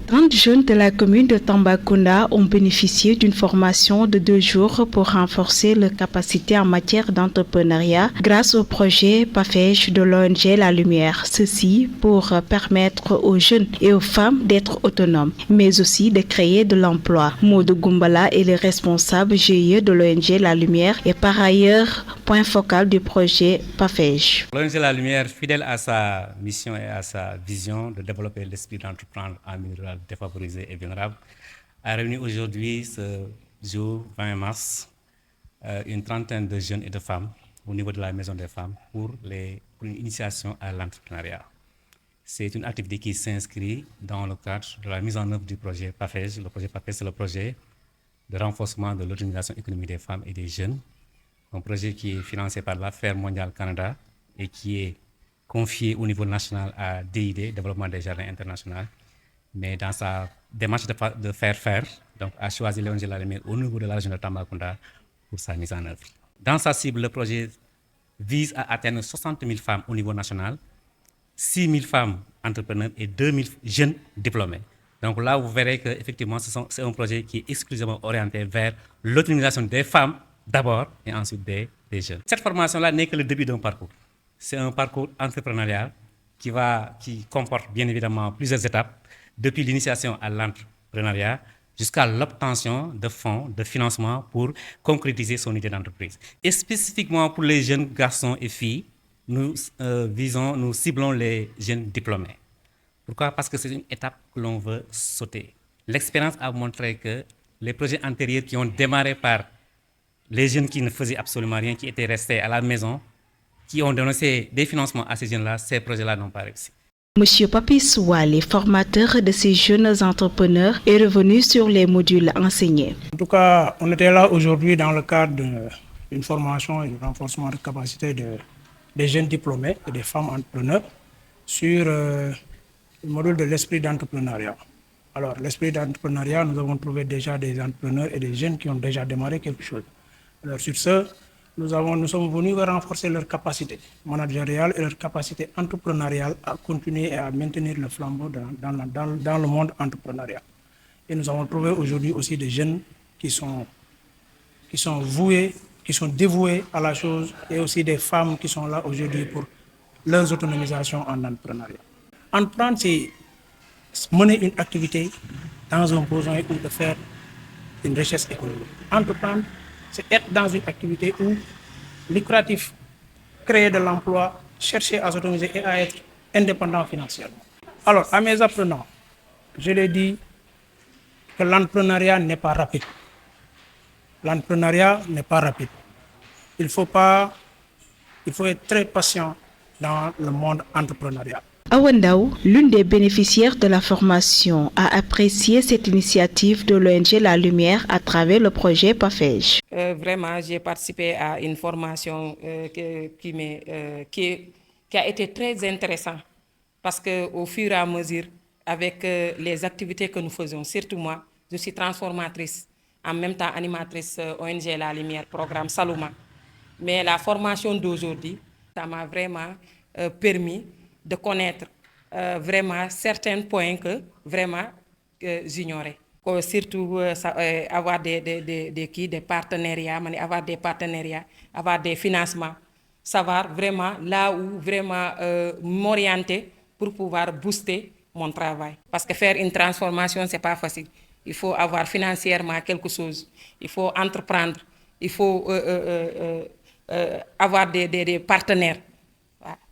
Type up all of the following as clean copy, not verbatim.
30 jeunes de la commune de Tambacounda ont bénéficié d'une formation de 2 jours pour renforcer leurs capacités en matière d'entrepreneuriat grâce au projet PAFEJ de l'ONG La Lumière. Ceci pour permettre aux jeunes et aux femmes d'être autonomes, mais aussi de créer de l'emploi. Maud Goumbala est le responsable GIE de l'ONG La Lumière et par ailleurs point focal du projet PAFEJ. L'ONG La Lumière, fidèle à sa mission et à sa vision de développer l'esprit d'entreprendre en milieu rural défavorisé et vulnérable, a réuni aujourd'hui, ce jour 20 mars, une trentaine de jeunes et de femmes au niveau de la Maison des Femmes pour une initiation à l'entrepreneuriat. C'est une activité qui s'inscrit dans le cadre de la mise en œuvre du projet PAFEJ. Le projet PAFEJ, c'est le projet de renforcement de l'autonomisation économique des femmes et des jeunes. Un projet qui est financé par l'Affaire mondiale Canada et qui est confié au niveau national à DID, Développement des Jardins International. Mais dans sa démarche de faire, donc a choisi l'ONG La Lumière au niveau de la région de Tambacounda pour sa mise en œuvre. Dans sa cible, le projet vise à atteindre 60 000 femmes au niveau national, 6 000 femmes entrepreneurs et 2 000 jeunes diplômés. Donc là, vous verrez qu'effectivement, c'est un projet qui est exclusivement orienté vers l'autonomisation des femmes d'abord et ensuite des jeunes. Cette formation-là n'est que le début d'un parcours. C'est un parcours entrepreneurial qui comporte bien évidemment plusieurs étapes, depuis l'initiation à l'entrepreneuriat jusqu'à l'obtention de fonds, de financement pour concrétiser son idée d'entreprise. Et spécifiquement pour les jeunes garçons et filles, nous ciblons les jeunes diplômés. Pourquoi? Parce que c'est une étape que l'on veut sauter. L'expérience a montré que les projets antérieurs qui ont démarré par les jeunes qui ne faisaient absolument rien, qui étaient restés à la maison, qui ont donné des financements à ces jeunes-là, ces projets-là n'ont pas réussi. Monsieur Papis Souale, formateur de ces jeunes entrepreneurs, est revenu sur les modules enseignés. En tout cas, on était là aujourd'hui dans le cadre d'une formation et du renforcement de capacité des jeunes diplômés et des femmes entrepreneurs sur le module de l'esprit d'entrepreneuriat. Alors, l'esprit d'entrepreneuriat, nous avons trouvé déjà des entrepreneurs et des jeunes qui ont déjà démarré quelque chose. Alors, sur ce, nous sommes venus renforcer leur capacité managériale et leur capacité entrepreneuriale à continuer et à maintenir le flambeau dans le monde entrepreneurial. Et nous avons trouvé aujourd'hui aussi des jeunes qui sont voués, qui sont dévoués à la chose, et aussi des femmes qui sont là aujourd'hui pour leur autonomisation en entrepreneuriat. Entreprendre, c'est mener une activité dans un besoin ou de faire une richesse économique. Entreprendre, c'est être dans une activité où lucratif, créer de l'emploi, chercher à s'autonomiser et à être indépendant financièrement. Alors, à mes apprenants, je l'ai dit que l'entrepreneuriat n'est pas rapide. L'entrepreneuriat n'est pas rapide. Il faut être très patient dans le monde entrepreneurial. Awandao, l'une des bénéficiaires de la formation, a apprécié cette initiative de l'ONG La Lumière à travers le projet PAFEJ. Vraiment, j'ai participé à une formation qui a été très intéressante parce qu'au fur et à mesure, avec les activités que nous faisons, surtout moi, je suis transformatrice, en même temps animatrice ONG La Lumière, programme Saloma. Mais la formation d'aujourd'hui, ça m'a vraiment permis de connaître vraiment certains points que vraiment j'ignorais. Surtout avoir des partenariats, avoir des financements, savoir vraiment là où vraiment m'orienter pour pouvoir booster mon travail. Parce que faire une transformation, ce n'est pas facile. Il faut avoir financièrement quelque chose, il faut entreprendre, il faut avoir des partenaires.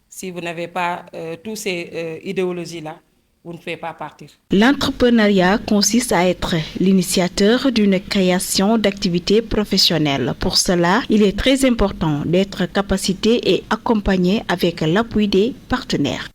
Si vous n'avez pas toutes ces idéologies-là, vous ne pouvez pas partir. L'entrepreneuriat consiste à être l'initiateur d'une création d'activités professionnelles. Pour cela, il est très important d'être capacité et accompagné avec l'appui des partenaires.